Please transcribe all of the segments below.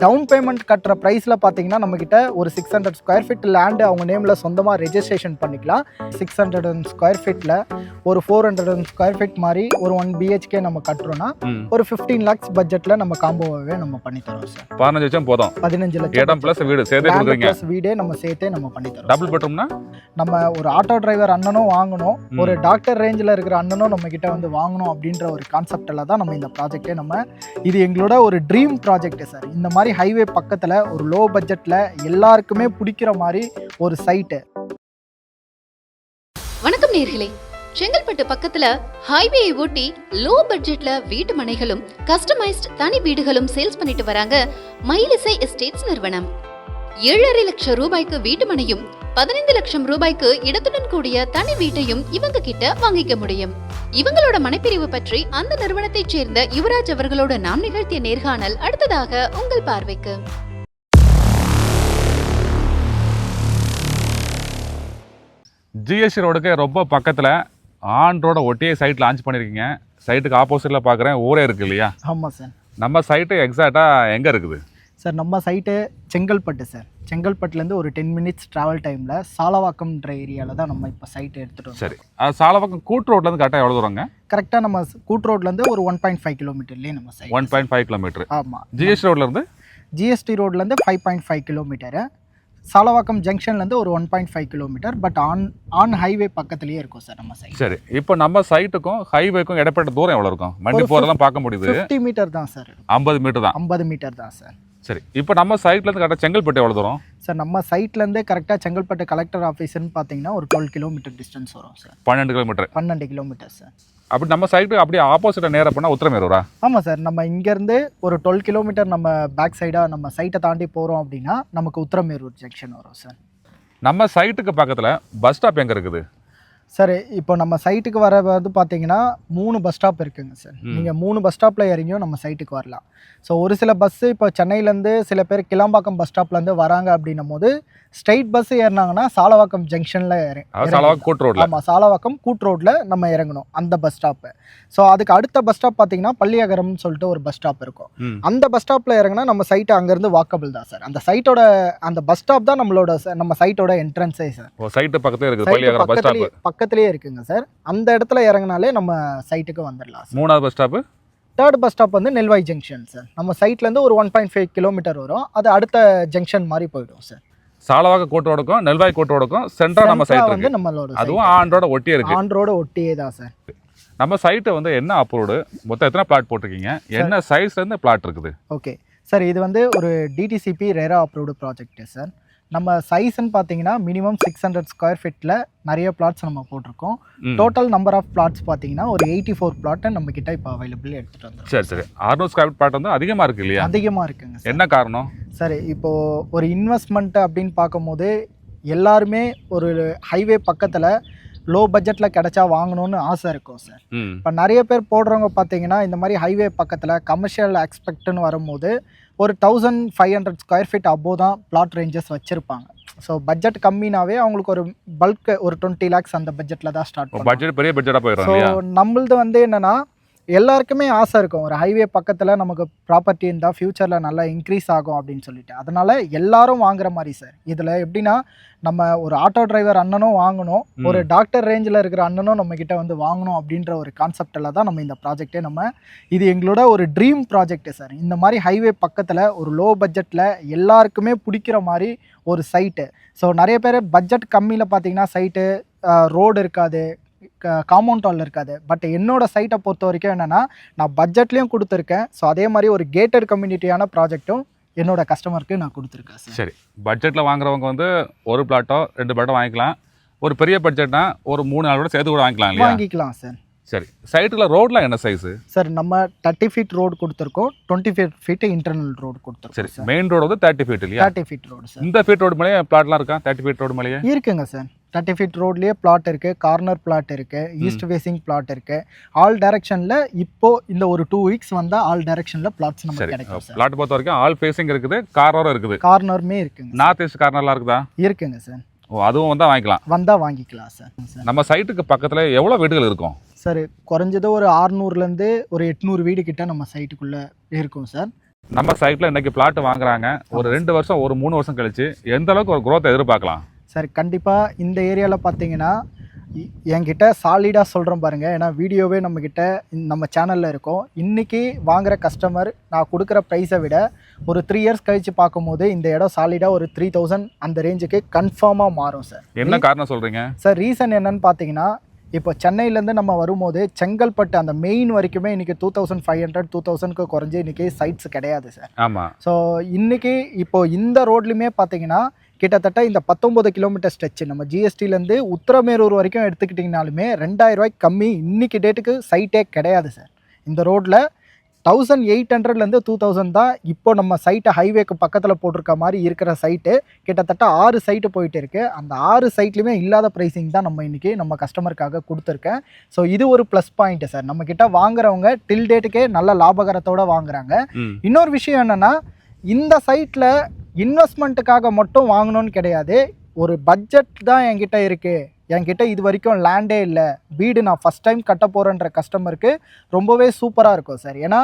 Down payment கட்டுற ப்ரைஸில் பார்த்தீங்கன்னா நம்மக்கிட்ட ஒரு 600 ஸ்கொயர் ஃபீட் லேண்டு அவங்க நேமில் சொந்தமாக ரெஜிஸ்ட்ரேஷன் பண்ணிக்கலாம். 600 ஸ்கொயர் ஃபீட்டில் ஒரு 400 ஸ்கொயர் ஃபீட் மாதிரி ஒரு 1 BHK நம்ம கட்டுறோன்னா ஒரு 15 lakhs பட்ஜெட்டில் நம்ம காம்போவே நம்ம பண்ணி தரோம் சார். 15 லட்சம் போதும். 15 லட்சம் இடம் ப்ளஸ் வீடு சேர்த்தே கொடுக்குறீங்க. ப்ளஸ் வீடே நம்ம சேர்த்தே நம்ம பண்ணி தரோம். டபுள் பெட்ரூம்னா நம்ம ஒரு ஆட்டோ டிரைவர் அண்ணனும் வாங்கணும், ஒரு டாக்டர் ரேஞ்சில் இருக்கிற அண்ணனும் நம்ம கிட்ட வந்து வாங்கணும் அப்படின்ற ஒரு கான்செப்டில் தான் நம்ம இந்த ப்ராஜெக்டே இது எங்களோட ஒரு ட்ரீம் ப்ராஜெக்ட் சார். இந்த மாதிரி ஹைவே பக்கத்தில் ஒரு லோ பட்ஜெட்டில் எல்லாருக்குமே பிடிக்கிற மாதிரி ஒரு சைட்டு. வணக்கம் நேர்களே, செங்கல்பட்டு பக்கத்துல ஹைவேயை ஒட்டி லோ பட்ஜெட்ல வீட்டு மனைகளும் கஸ்டமைஸ்ட் தனி வீடுகளும் சேல்ஸ் பண்ணிட்டு வராங்க மயிலிசை எஸ்டேட்ஸ் நிறுவனம். 7.5 லட்சம் ரூபாய்க்கு வீட்டு மனையும் 15 லட்சம் ரூபாய்க்கு இடத்துடன் கூடிய தனி வீட்டையும் இவங்க கிட்ட வாங்கிக்க முடியும். இவங்களோட மனைப்பிரிவு பற்றி அந்த நிறுவனத்தைச் சேர்ந்த யுவராஜ் அவர்களோட நாம் நிகழ்த்திய நேர்காணல் அடுத்ததாக உங்கள் பார்வைக்கு. ஜிஎஸ்டி ரோடுக்கு ரொம்ப பக்கத்தில் ஆன் ரோட ஒட்டியே சைட் லான்ச் பண்ணியிருக்கீங்க. சைட்டுக்கு ஆப்போசிட்டில் பார்க்குறேன் ஊரே இருக்குது இல்லையா? ஆமாம் சார். நம்ம சைட்டு எக்ஸாக்டாக எங்கே இருக்குது சார்? நம்ம சைட்டு செங்கல்பட்டு சார். செங்கல்பட்டுலேருந்து ஒரு 10 minutes ட்ராவல் டைமில் சாலவாக்கம்ன்ற ஏரியாவில் தான் நம்ம இப்போ சைட்டு எடுத்துகிட்டோம். சரி, அது சாலவாக்கம் கூட்டு ரோட்லேருந்து கரெக்டாக எவ்வளோ தூரங்க? கரெக்டாக நம்ம கூட்டு ரோட்லேருந்து ஒரு 1.5 கிலோமீட்டர்லேயே நம்ம சைட். 1.5 கிலோமீட்டர். ஆமாம். ஜிஎஸ்டி ரோட்லேருந்து ரோட்லேருந்து 5.5 கிலோமீட்டரு. சாலவாக்கம் ஜங்ஷன்லேருந்து ஒரு 1.5 கிலோமீட்டர். பட் ஆன் ஹைவே பக்கத்துலேயே இருக்கும் சார் நம்ம சைட். சரி, இப்போ நம்ம சைட்டுக்கும் ஹைவேக்கும் இடைப்பட்ட தூரம் எவ்வளோ இருக்கும்? வண்டி போகிறதெல்லாம் பார்க்க முடியுது. 50 மீட்டர் தான் சார். 50 மீட்டர் தான். 50 மீட்டர் தான் சார். சரி, இப்போ நம்ம சைட்லேருந்து கரெக்டாக செங்கல்பட்டு எவ்வளோ தூரம் சார்? நம்ம சைட்லேருந்தே கரெக்டாக செங்கல்பட்டு கலெக்டர் ஆஃபீஸ்ன்னு பார்த்தீங்கன்னா ஒரு 12 கிலோமீட்டர் டிஸ்டன்ஸ் வரும் சார். 12 கிலோமீட்டர். 12 kilometre sir. அப்படி நம்ம சைட்டு அப்படியே ஆப்போசிட்டாக நேராக போனால் உத்திரமேரூரா? ஆமாம் சார். நம்ம இங்கேருந்து ஒரு 12 கிலோமீட்டர் நம்ம பேக் சைடாக நம்ம சைட்டை தாண்டி போகிறோம் அப்படின்னா நமக்கு உத்திரமேரூர் ஜங்ஷன் வரும் சார். நம்ம சைட்டுக்கு பக்கத்தில் பஸ் ஸ்டாப் எங்கே இருக்குது சார்? இப்போ நம்ம சைட்டுக்கு வர வந்து பார்த்தீங்கன்னா 3 பஸ் ஸ்டாப் இருக்குங்க சார். நீங்கள் 3 பஸ் ஸ்டாப்பில் இறங்கியும் நம்ம சைட்டுக்கு வரலாம். ஸோ ஒரு சில பஸ்ஸு இப்போ சென்னையிலேருந்து சில பேர் கிளாம்பாக்கம் பஸ் ஸ்டாப்லேருந்து வராங்க அப்படின்னும் போது ஸ்ட்ரைட் பஸ் ஏறினாங்கன்னா சாலவாக்கம் ஜங்ஷனில் ஆமாம், சாலவாக்கம் கூட் ரோட்டில் நம்ம இறங்கணும் அந்த பஸ் ஸ்டாப்பு. ஸோ அதுக்கு அடுத்த பஸ் ஸ்டாப் பார்த்தீங்கன்னா பள்ளியகரம்னு சொல்லிட்டு ஒரு பஸ் ஸ்டாப் இருக்கும். அந்த பஸ் ஸ்டாப்பில் இறங்கினா நம்ம சைட்டு அங்கேருந்து வாக்கபிள் தான் சார். அந்த சைட்டோட அந்த பஸ் ஸ்டாப் தான் நம்ம சைட்டோட என்ட்ரன்ஸே சார். சைட்டு பக்கத்துல இருக்குது, பக்கத்துலேயே இருக்குங்க சார். அந்த இடத்துல இறங்கினாலே நம்ம சைட்டுக்கு வந்துடலாம். 3வது bus stop, 3rd bus stop வந்து நெல்வாய் ஜங்ஷன் சார். நம்ம சைட்லேருந்து ஒரு 1.5 கிலோமீட்டர் வரும். அது அடுத்த ஜங்ஷன் மாதிரி போயிடும் சார். சாலவாக்க கோட்டோடுக்கும் நெல்வாய் கோட்டோடுக்கும் சென்டரா நம்ம சைட் வந்து நம்மளோட அதுவும் ஆன் ரோட ஒட்டியே இருக்கு. ஆன் ரோட ஒட்டியே தான் சார். நம்ம சைட்டு வந்து என்ன அப்ரூவ்டு, மொத்தம் எத்தனை பிளாட் போட்டிருக்கீங்க, என்ன சைஸ்ல இருந்து பிளாட் இருக்குது? ஓகே சார், இது வந்து ஒரு DTCP RERA approved project sir. நம்ம சைஸ்ன்னு பார்த்தீங்கன்னா மினிமம் 600 ஸ்கொயர் ஃபீட்டில் நிறைய பிளாட்ஸ் நம்ம போட்டிருக்கோம். டோட்டல் நம்பர் ஆஃப் பிளாட்ஸ் பார்த்தீங்கன்னா ஒரு 84 பிளாட்டை நம்ம கிட்ட இப்போ அவைலபிள் எடுத்துகிட்டு வந்தோம். சரி, 600 ஸ்கொயர் ஃபீட் பிளாட் வந்து அதிகமாக இருக்கு இல்லையா? அதிகமாக இருக்குங்க சார். என்ன காரணம் சார்? இப்போது ஒரு இன்வெஸ்ட்மெண்ட் அப்படின்னு பார்க்கும்போது எல்லாருமே ஒரு ஹைவே பக்கத்தில் லோ பட்ஜெட்டில் கிடைச்சா வாங்கணும்னு ஆசை இருக்கும் சார். இப்போ நிறைய பேர் போடுறவங்க பார்த்தீங்கன்னா இந்த மாதிரி ஹைவே பக்கத்தில் கமர்ஷியல் எக்ஸ்பெக்ட்னு வரும்போது ஒரு 1500 ஸ்கொயர் ஃபீட் அபோவ் தான் பிளாட் ரேஞ்சஸ் வச்சுருப்பாங்க. ஸோ பட்ஜெட் கம்மினாவே அவங்களுக்கு ஒரு பல்க் ஒரு 20 lakhs அந்த பட்ஜெட்டில் தான் ஸ்டார்ட் பண்ணுவோம். பட்ஜெட் பெரிய பட்ஜெட்டாக போயிடும். ஸோ நம்மளது வந்து என்னென்னா எல்லாருக்குமே ஆசை இருக்கும் ஒரு ஹைவே பக்கத்தில் நமக்கு ப்ராப்பர்ட்டி இருந்தால் ஃப்யூச்சரில் நல்லா இன்க்ரீஸ் ஆகும் அப்படின்னு சொல்லிட்டு. அதனால் எல்லாரும் வாங்குற மாதிரி சார். இதில் எப்படின்னா நம்ம ஒரு ஆட்டோ டிரைவர் அண்ணனும் வாங்கணும், ஒரு டாக்டர் ரேஞ்சில் இருக்கிற அண்ணனும் நம்மக்கிட்ட வந்து வாங்கணும் அப்படின்ற ஒரு கான்செப்டில் தான் நம்ம இந்த ப்ராஜெக்டே இது எங்களோட ஒரு ட்ரீம் ப்ராஜெக்ட்டு சார். இந்த மாதிரி ஹைவே பக்கத்தில் ஒரு லோ பட்ஜெட்டில் எல்லாருக்குமே பிடிக்கிற மாதிரி ஒரு சைட்டு. ஸோ நிறைய பேர் பட்ஜெட் கம்மியில் பார்த்தீங்கன்னா சைட்டு ரோடு இருக்காது, காம்பவுண்ட் வால் இருக்காது. பட் என்னோட சைட்டை பொறுத்த வரைக்கும் என்னென்னா நான் பட்ஜெட்லேயும் கொடுத்துருக்கேன். ஸோ அதே மாதிரி ஒரு கேட்டட் கம்யூனிட்டியான ப்ராஜெக்ட்டும் என்னோட கஸ்டமருக்கு நான் கொடுத்துருக்கேன் சார். சரி, பட்ஜெட்டில் வாங்குறவங்க வந்து ஒரு பிளாட்டோ 2 பிளாட்டோ வாங்கிக்கலாம். ஒரு பெரிய பட்ஜெட்னா ஒரு 3-4 கூட சேர்த்து கூட வாங்கிக்கலாம் சார். சரி, சைட்டுல ரோட்லாம் என்ன சைஸ் சார்? நம்ம 30 ஃபீட் ரோடு கொடுத்துருக்கோம், 20 ஃபீட் இன்டர்னல் ரோடு கொடுத்துருக்கோம். சரி, மெயின் ரோடு வந்து 30 ஃபீட் இல்லையா? 30 ஃபீட் ரோடு சார். இந்த ஃபீட் ரோடு மேலேயே பிளாட்லாம் இருக்கா? 30 ஃபீட் ரோடு மேலேயே இருக்குங்க சார். 30 ஃபீட் ரோட்லேயே பிளாட் இருக்குது, கார்னர் பிளாட் இருக்குது, ஈஸ்ட் ஃபேசிங் பிளாட் இருக்குது. ஆல் டைரக்ஷனில் இப்போ இந்த ஒரு 2 வீக்ஸ் வந்தால் ஆல் டைரக்ஷனில் பிளாட்ஸ் நமக்கு கிடைக்கும் சார். பிளாட் பொறுத்த வரைக்கும் ஆல் ஃபேசிங் இருக்குது, கார்னரும் இருக்குது. கார்னருமே இருக்குங்க. நார்த் ஈஸ்ட் கார்னர்லாம் இருக்குதா? இருக்குங்க சார். அதுவும் வந்தால் வாங்கிக்கலாம் சார். நம்ம சைட்டுக்கு பக்கத்தில் எவ்வளோ வீடுகள் இருக்கும் சார்? குறைஞ்சது ஒரு 600லேருந்து ஒரு 800 வீடு கிட்ட நம்ம சைட்டுக்குள்ளே இருக்கும் சார். நம்ம சைட்டில் இன்னைக்கு பிளாட் வாங்குறாங்க, ஒரு 2 வருஷம் ஒரு 3 வருஷம் கழிச்சு எந்த அளவுக்கு ஒரு growth எதிர்பார்க்கலாம்? சார் கண்டிப்பாக இந்த ஏரியாவில் பார்த்தீங்கன்னா என்கிட்ட சாலிடாக சொல்கிறேன் பாருங்கள். ஏன்னா வீடியோவே நம்மக்கிட்ட நம்ம சேனலில் இருக்கும். இன்றைக்கி வாங்குகிற கஸ்டமர் நான் கொடுக்குற ப்ரைஸை விட ஒரு 3 இயர்ஸ் கழித்து பார்க்கும்போது இந்த இடம் சாலிடாக ஒரு 3000 அந்த ரேஞ்சுக்கு கன்ஃபார்மாக மாறும் சார். என்ன காரணம் சொல்கிறீங்க சார்? ரீசன் என்னன்னு பார்த்தீங்கன்னா, இப்போ சென்னையிலேருந்து நம்ம வரும்போது செங்கல்பட்டு அந்த மெயின் வரைக்குமே இன்றைக்கி 2500 2000க்கு குறைஞ்சி இன்றைக்கி சைட்ஸ் கிடையாது சார். ஆமாம். ஸோ இன்றைக்கி இப்போது இந்த ரோட்லையுமே பார்த்தீங்கன்னா கிட்டத்தட்ட இந்த 19 கிலோமீட்டர் ஸ்ட்ரெச் நம்ம ஜிஎஸ்டிலேருந்து உத்தரமேரூர் வரைக்கும் எடுத்துக்கிட்டிங்கனாலுமே 2000 ரூபாய்க்கு கம்மி இன்றைக்கி டேட்டுக்கு சைட்டே கிடையாது சார். இந்த ரோட்டில் 1800லேருந்து 2000 தான் இப்போ நம்ம சைட்டை ஹைவேக்கு பக்கத்தில் போட்டிருக்க மாதிரி இருக்கிற சைட்டு. கிட்டத்தட்ட 6 சைட்டு போயிட்டு இருக்குது. அந்த 6 சைட்லையுமே இல்லாத ப்ரைஸிங் தான் நம்ம இன்றைக்கி நம்ம கஸ்டமருக்காக கொடுத்துருக்கேன். ஸோ இது ஒரு ப்ளஸ் பாயிண்ட்டு சார். நம்மக்கிட்ட வாங்குறவங்க டில் டேட்டுக்கே நல்ல லாபகரத்தோடு வாங்குறாங்க. இன்னொரு விஷயம் என்னென்னா, இந்த சைட்டில் இன்வெஸ்ட்மெண்ட்டுக்காக மட்டும் வாங்கணும்னு கிடையாது. ஒரு பட்ஜெட் தான் என்கிட்ட இருக்குது, என்கிட்ட இது வரைக்கும் லேண்டே இல்லை, வீடு நான் ஃபஸ்ட் டைம் கட்ட போகிறேன்ற கஸ்டமருக்கு ரொம்பவே சூப்பராக இருக்கும் சார். ஏன்னா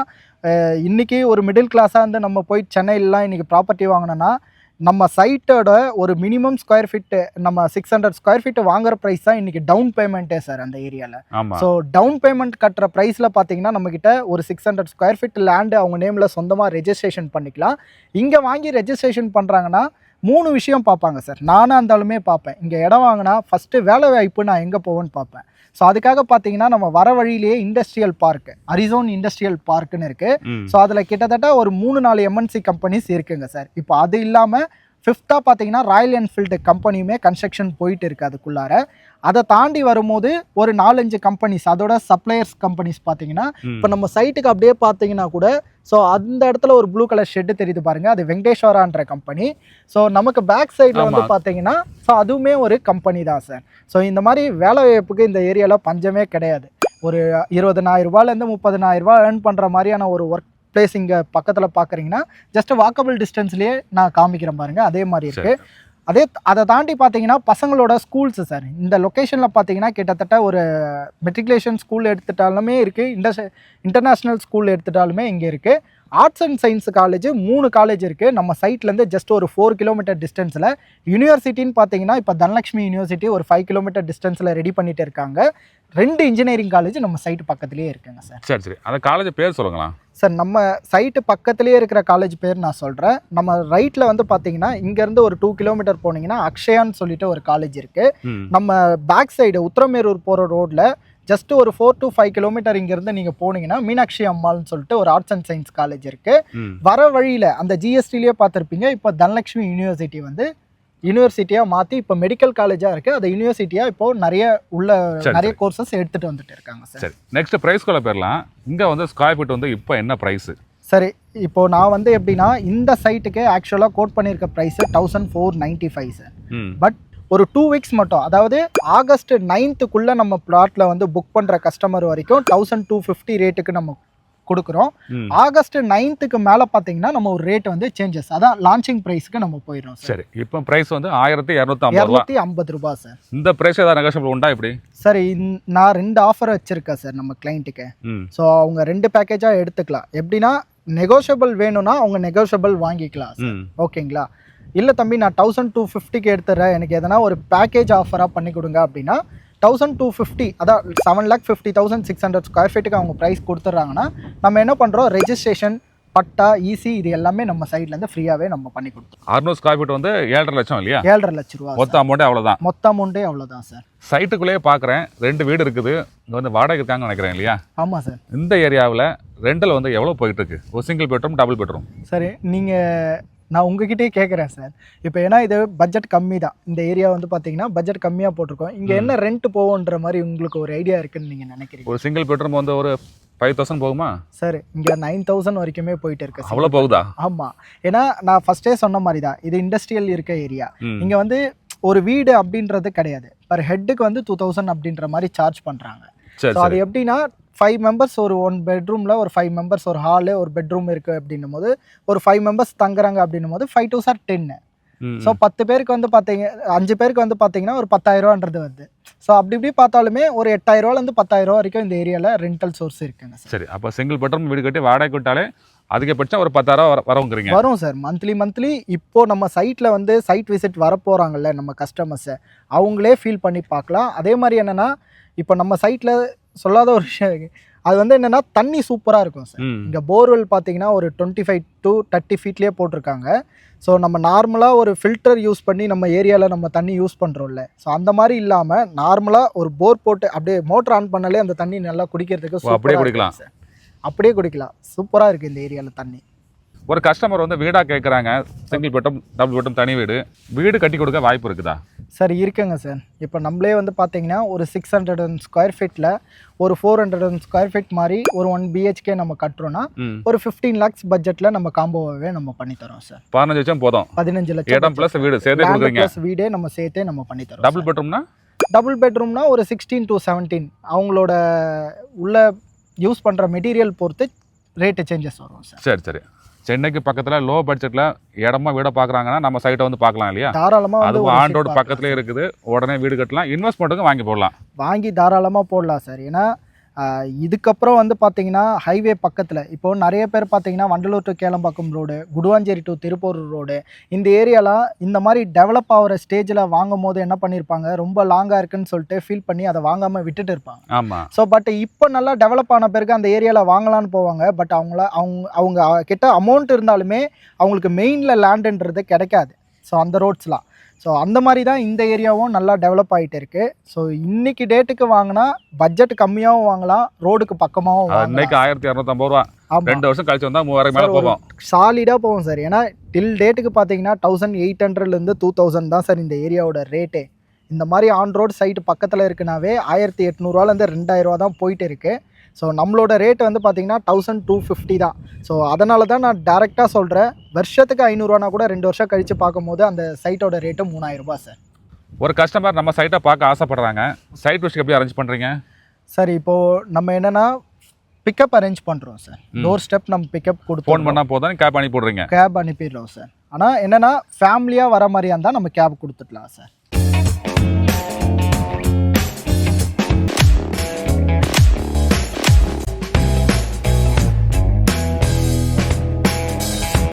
இன்றைக்கி ஒரு மிடில் கிளாஸாக இருந்து நம்ம போய் சென்னையிலலாம் இன்றைக்கி ப்ராப்பர்ட்டி வாங்கினோன்னா நம்ம சைட்டோட ஒரு மினிமம் ஸ்கொயர் ஃபீட்டு நம்ம 600 ஸ்கொயர் ஃபீட்டு வாங்குற ப்ரைஸ் தான் இன்றைக்கி டவுன் பேமெண்ட்டே சார் அந்த ஏரியாவில். ஸோ டவுன் பேமெண்ட் கட்டுற ப்ரைஸில் பார்த்தீங்கன்னா நம்மக்கிட்ட ஒரு 600 ஸ்கொயர் ஃபீட் லேண்டு அவங்க நேமில் சொந்தமாக ரெஜிஸ்ட்ரேஷன் பண்ணிக்கலாம். இங்கே வாங்கி ரெஜிஸ்ட்ரேஷன் பண்ணுறாங்கன்னா 3 விஷயம் பார்ப்பாங்க சார். நானாக இருந்தாலுமே பார்ப்பேன். இங்கே இடம் வாங்கினா ஃபஸ்ட்டு வேலை வாய்ப்பு நான் எங்கே போவேன்னு பார்ப்பேன். ஸோ அதுக்காக பார்த்தீங்கன்னா நம்ம வர வழியிலேயே இண்டஸ்ட்ரியல் பார்க், அரிசோன் இண்டஸ்ட்ரியல் பார்க்குன்னு இருக்குது. ஸோ அதில் கிட்டத்தட்ட ஒரு 3-4 எம்என்சி கம்பெனிஸ் இருக்குங்க சார். இப்போ அது இல்லாமல் 5th பார்த்தீங்கன்னா ராயல் என்ஃபீல்டு கம்பெனியுமே கன்ஸ்ட்ரக்ஷன் போயிட்டு இருக்குது அதுக்குள்ளார. அதை தாண்டி வரும்போது ஒரு 4-5 கம்பெனிஸ், அதோட சப்ளையர்ஸ் கம்பெனிஸ் பார்த்தீங்கன்னா இப்போ நம்ம சைட்டுக்கு அப்படியே பார்த்தீங்கன்னா கூட ஸோ அந்த இடத்துல ஒரு ப்ளூ கலர் ஷெட்டு தெரியுது பாருங்கள், அது வெங்கடேஸ்வரான்ற கம்பெனி. ஸோ நமக்கு பேக் சைடில் வந்து பார்த்தீங்கன்னா ஸோ அதுவுமே ஒரு கம்பெனி தான் சார். ஸோ இந்த மாதிரி வேலை வாய்ப்புக்கு இந்த ஏரியாவில் பஞ்சமே கிடையாது. ஒரு 20,000 ரூபாயிலேருந்து 30,000 ரூபா ஏர்ன் பண்ணுற மாதிரியான ஒரு ஒர்க் பிளேஸ் இங்கே பக்கத்தில் பார்க்குறீங்கன்னா ஜஸ்ட் வாக்கபிள் டிஸ்டன்ஸ்லேயே நான் காமிக்கிறேன் பாருங்கள், அதே மாதிரி இருக்குது. அதை தாண்டி பார்த்தீங்கன்னா பசங்களோட ஸ்கூல்ஸு சார். இந்த லொக்கேஷனில் பார்த்தீங்கன்னா கிட்டத்தட்ட ஒரு மெட்ரிகுலேஷன் ஸ்கூல் எடுத்துட்டாலுமே இருக்குது, இன்டர்நேஷ்னல் ஸ்கூல் எடுத்துட்டாலுமே இங்கே இருக்குது. Arts and science college 3 college இருக்குது நம்ம சைட்லேருந்து ஜஸ்ட் ஒரு 4 கிலோமீட்டர் டிஸ்டன்ஸில். யூனிவர்சிட்டின்னு பார்த்தீங்கன்னா இப்போ தனலட்சுமி யூனிவர்சிட்டி ஒரு 5 கிலோமீட்டர் டிஸ்டன்ஸில் ரெடி பண்ணிட்டு இருக்காங்க. 2 இன்ஜினியரிங் காலேஜ் நம்ம சைட்டு பக்கத்துலேயே இருக்குங்க சார். சரி, அந்த காலேஜ் பேர் சொல்லுங்களா சார்? நம்ம சைட்டு பக்கத்துலேயே இருக்கிற காலேஜ் பேர் நான் சொல்கிறேன். நம்ம ரைட்டில் வந்து பார்த்தீங்கன்னா இங்கேருந்து ஒரு 2 கிலோமீட்டர் போனீங்கன்னா அக்ஷயான்னு சொல்லிட்டு ஒரு காலேஜ் இருக்குது. நம்ம பேக் சைடு உத்தரமேரூர் போகிற ரோட்டில் ஜஸ்ட் ஒரு 4 to 5 கிலோமீட்டர் இங்கேருந்து நீங்கள் போனீங்கன்னா மீனாட்சி அம்மாள்னு சொல்லிட்டு ஒரு ஆர்ட்ஸ் அண்ட் சயின்ஸ் காலேஜ் இருக்குது. வர வழியில் அந்த ஜிஎஸ்டிலேயே பார்த்துருப்பீங்க, இப்போ தனலட்சுமி யூனிவர்சிட்டி வந்து யூனிவர்சிட்டியாக மாற்றி இப்போ மெடிக்கல் காலேஜாக இருக்குது. அது யூனிவர்சிட்டியாக இப்போது நிறைய கோர்சஸ் எடுத்துகிட்டு வந்துட்டு இருக்காங்க சார். சரி, நெக்ஸ்ட் ப்ரைஸ் கூட போயிடலாம். இங்கே வந்து ஸ்கொயர் ஃபீட் வந்து இப்போ என்ன ப்ரைஸு? சரி, இப்போது நான் வந்து எப்படின்னா இந்த சைட்டுக்கு ஆக்சுவலாக கோட் பண்ணியிருக்க ப்ரைஸு 1495 சார். பட் ஒரு 2 வீக்ஸ் மட்டும், அதாவது ஆகஸ்ட் 9th நம்ம பிளாட்டில் வந்து புக் பண்ணுற கஸ்டமர் வரைக்கும் 1250 ரேட்டுக்கு நம்ம கொடுக்குறோம். ஆகஸ்ட் 9th மேலே பார்த்தீங்கன்னா நம்ம ஒரு ரேட் வந்து சேஞ்சஸ், அதான் லான்ச்சிங் ப்ரைஸ்க்கு நம்ம போயிடும். சரி, இப்போ ப்ரைஸ் வந்து 1250 ரூபா சார். இந்த ப்ரைஸ் ஏதாவது நெகோஷியபிள் உண்டா இப்படி? சரி, நான் 2 ஆஃபர் வச்சுருக்கேன் சார் நம்ம கிளைண்ட்டுக்கு. ஸோ அவங்க 2 பேக்கேஜாக எடுத்துக்கலாம். எப்படின்னா நெகோஷியபிள் வேணும்னா அவங்க நெகோஷியபிள் வாங்கிக்கலாம் சார். ஓகேங்களா? இல்லை தம்பி நான் 1250க்கு எடுத்துறேன், எனக்கு எதனா ஒரு பேக்கேஜ் ஆஃபராக பண்ணி கொடுங்க அப்படின்னா 1250, அதான் 7,50,600 ஸ்கொயர் ஃபீட்டுக்கு அவங்க ப்ரைஸ் கொடுத்துட்றாங்கன்னா நம்ம என்ன பண்ணுறோம், ரெஜிஸ்ட்ரேஷன், பட்டா, ஈசி இது எல்லாமே நம்ம சைட்லேருந்து ஃப்ரீயாகவே நம்ம பண்ணி கொடுத்தோம். 600 ஸ்கொயர் ஃபீட் வந்து 7.5 லட்சம் இல்லையா? 7.5 லட்ச ரூபா மொத்த அமௌண்ட்டே அவ்வளோதான். மொத்த அமௌண்ட்டே அவ்வளோதான் சார். சைட்டுக்குள்ளேயே பார்க்குறேன் 2 வீடு இருக்குது, இங்கே வந்து வாடகை இருக்காங்கன்னு நினைக்கிறேன் இல்லையா? ஆமாம் சார். இந்த ஏரியாவில் ரெண்டில் வந்து எவ்வளோ போயிட்டு இருக்கு? ஒரு சிங்கிள் பெட்ரூம், டபுள் பெட்ரூம்? சரி, நான் உங்ககிட்டே கேட்குறேன் சார். இப்போ ஏன்னா இது பட்ஜெட் கம்மி தான், இந்த ஏரியா வந்து பார்த்தீங்கன்னா பட்ஜெட் கம்மியாக போட்டிருக்கோம். இங்கே என்ன ரெண்ட் போவோன்ற மாதிரி உங்களுக்கு ஒரு ஐடியா இருக்குன்னு நீங்கள் நினைக்கிறீங்க? ஒரு சிங்கிள் பெட்ரூம் வந்து ஒரு 5,000 போகுமா சார்? இங்கே 9,000 வரைக்குமே போயிட்டு இருக்கு. அவ்வளோ போகுதா? ஆமாம், ஏன்னா நான் ஃபஸ்ட்டே சொன்ன மாதிரி தான் இது இண்டஸ்ட்ரியல் இருக்க ஏரியா. இங்கே வந்து ஒரு வீடு அப்படின்றது கிடையாது, பர் ஹெட்டுக்கு வந்து 2000 அப்படின்ற மாதிரி சார்ஜ் பண்ணுறாங்க. ஸோ அது எப்படின்னா 5 மெம்பர்ஸ் ஒரு 1 பெட்ரூமில், ஒரு 5 மெம்பர்ஸ் ஒரு ஹாலு ஒரு பெட்ரூம் இருக்குது அப்படின்னும் போது, ஒரு 5 மெம்பர்ஸ் தங்குறாங்க அப்படின்னும் போது 5 2 சார் 10. ஸோ 10 பேருக்கு வந்து பார்த்தீங்க, 5 பேருக்கு வந்து பார்த்தீங்கன்னா ஒரு 10,000 ரூபான்றது வருது. ஸோ அப்படி இப்படி பார்த்தாலுமே ஒரு 8,000 ரூபாலேருந்து 10,000 ரூபா வரைக்கும் இந்த ஏரியாவில் ரெண்டல் சோர்ஸ் இருக்குங்க சார். சரி, அப்போ சிங்கிள் பெட்ரூம் வீடு கட்டி வாடகை விட்டாலே அதிகபட்சம் ஒரு 10,000 வரவுங்கிறீங்க. வரும் சார். மந்த்லி இப்போ நம்ம சைட்டில் வந்து சைட் விசிட் வரப்போகிறாங்கல்ல நம்ம கஸ்டமர்ஸை, அவங்களே ஃபீல் பண்ணி பார்க்கலாம். அதே மாதிரி என்னென்னா இப்போ நம்ம சைட்டில் சொல்லாத ஒரு விஷயம் இருக்குது. அது வந்து என்னென்னா தண்ணி சூப்பராக இருக்கும் சார். இங்கே போர்வெல் பார்த்தீங்கன்னா ஒரு 25 to 30 ஃபீட்லேயே போட்டிருக்காங்க. ஸோ நம்ம நார்மலாக ஒரு ஃபில்டர் யூஸ் பண்ணி நம்ம ஏரியாவில் நம்ம தண்ணி யூஸ் பண்ணுறோம்ல, ஸோ அந்த மாதிரி இல்லாமல் நார்மலாக ஒரு போர் போட்டு அப்படியே மோட்டர் ஆன் பண்ணாலே அந்த தண்ணி நல்லா குடிக்கிறதுக்கு அப்படியே குடிக்கலாம் சார். அப்படியே குடிக்கலாம். சூப்பராக இருக்குது இந்த ஏரியாவில் தண்ணி. ஒரு கஸ்டமர் வந்து வீடாக கேட்குறாங்க, சிங்கிள் பெட்டும் டபுள் பெட்டும் தனி வீடு கட்டி கொடுக்க வாய்ப்பு இருக்குதா? சார் இருக்குங்க சார். இப்போ நம்மளே வந்து பார்த்தீங்கன்னா ஒரு 600 ஸ்கொயர் ஃபீட்டில் ஒரு 400 ஸ்கொயர் ஃபீட் மாதிரி ஒரு 1 BHK நம்ம கட்டுறோன்னா ஒரு 15 lakhs பட்ஜெட்டில் நம்ம காம்போவே நம்ம பண்ணித்தரோம் சார். 15 லட்சம் போதும். 15 லட்சம் இடம் ப்ளஸ் வீடு சேர்த்தே கொடுக்குறீங்க. ப்ளஸ் வீடே நம்ம சேர்த்தே நம்ம பண்ணித்தரோம். டபுள் பெட்ரூம்னா? டபுள் பெட்ரூம்னா ஒரு 16 to 17 அவங்களோட உள்ள யூஸ் பண்ணுற மெட்டீரியல் பொறுத்து ரேட்டு சேஞ்சஸ் வரும் சார். சரி. சென்னைக்கு பக்கத்தில் லோ பட்ஜெட்டில் இடமா வீடை பார்க்குறாங்கன்னா நம்ம சைட்டை வந்து பார்க்கலாம் இல்லையா? தாராளமாக அதுவும் ஆன் ரோடு பக்கத்துலேயே இருக்குது. உடனே வீடு கட்டலாம், இன்வெஸ்ட்மெண்ட்டுக்கும் வாங்கி தாராளமாக போடலாம் சார். ஏன்னா இதுக்கப்புறம் வந்து பார்த்தீங்கன்னா ஹைவே பக்கத்தில் இப்போ நிறைய பேர் பார்த்தீங்கன்னா Vandalur to Kelambakkam road, Guduvancheri to Tiruppur road, இந்த ஏரியாலாம் இந்த மாதிரி டெவலப் ஆகிற ஸ்டேஜில் வாங்கும் போது என்ன பண்ணியிருப்பாங்க, ரொம்ப லாங்காக இருக்குன்னு சொல்லிட்டு ஃபீல் பண்ணி அதை வாங்காமல் விட்டுட்டு இருப்பாங்க. ஆமாம். ஸோ பட் இப்போ நல்லா டெவலப் ஆன பிறகு அந்த ஏரியாவில் வாங்கலான்னு போவாங்க. பட் அவங்க கிட்ட அமௌண்ட் இருந்தாலுமே அவங்களுக்கு மெயினில் லேண்டுன்றது கிடைக்காது. ஸோ அந்த ரோட்ஸ்லாம் ஸோ அந்த மாதிரி தான் இந்த ஏரியாவும் நல்லா டெவலப் ஆகிட்டு இருக்கு. ஸோ இன்னைக்கு டேட்டுக்கு வாங்கினா பட்ஜெட் கம்மியாகவும் வாங்கலாம், ரோடுக்கு பக்கமாகவும் வாங்கலாம். இன்னைக்கு 1250 ரூபா, 2 வருஷம் கழிச்சு வந்தால் 3000 மேலே போவோம். சாலிடாக போவோம் சார். ஏன்னா டில் டேட்டுக்கு பார்த்தீங்கன்னா 1800லேருந்து 2000 தான் சார் இந்த ஏரியாவோட ரேட்டே. இந்த மாதிரி ஆன் ரோடு சைட்டு பக்கத்தில் இருக்குனாவே 1800 2000 தான் போயிட்டு இருக்கு. ஸோ நம்மளோட ரேட் வந்து பார்த்தீங்கன்னா 1250 தான். ஸோ அதனால தான் நான் டேரெக்டாக சொல்கிறேன், வருஷத்துக்கு 500 கூட 2 வருஷம் கழித்து பார்க்கும்போது அந்த சைட்டோட ரேட்டு 3000 ரூபாய் சார். ஒரு கஸ்டமர் நம்ம சைட்டை பார்க்க ஆசைப்படுறாங்க, சைட் விசிட் எப்படி அரேஞ்ச் பண்ணுறீங்க சார்? இப்போது நம்ம என்னென்னா பிக்கப் அரேஞ்ச் பண்ணுறோம் சார். டோர் ஸ்டெப் நம்ம பிக்கப் கொடுத்து ஃபோன் பண்ணால் போதும், கேப் அனுப்பி விட்றீங்க. Gap அனுப்பிடுறோம் sir. ஆனால் என்னென்னா ஃபேமிலியாக வர மாதிரியா இருந்தால் நம்ம கேப் கொடுத்துடலாம் சார்.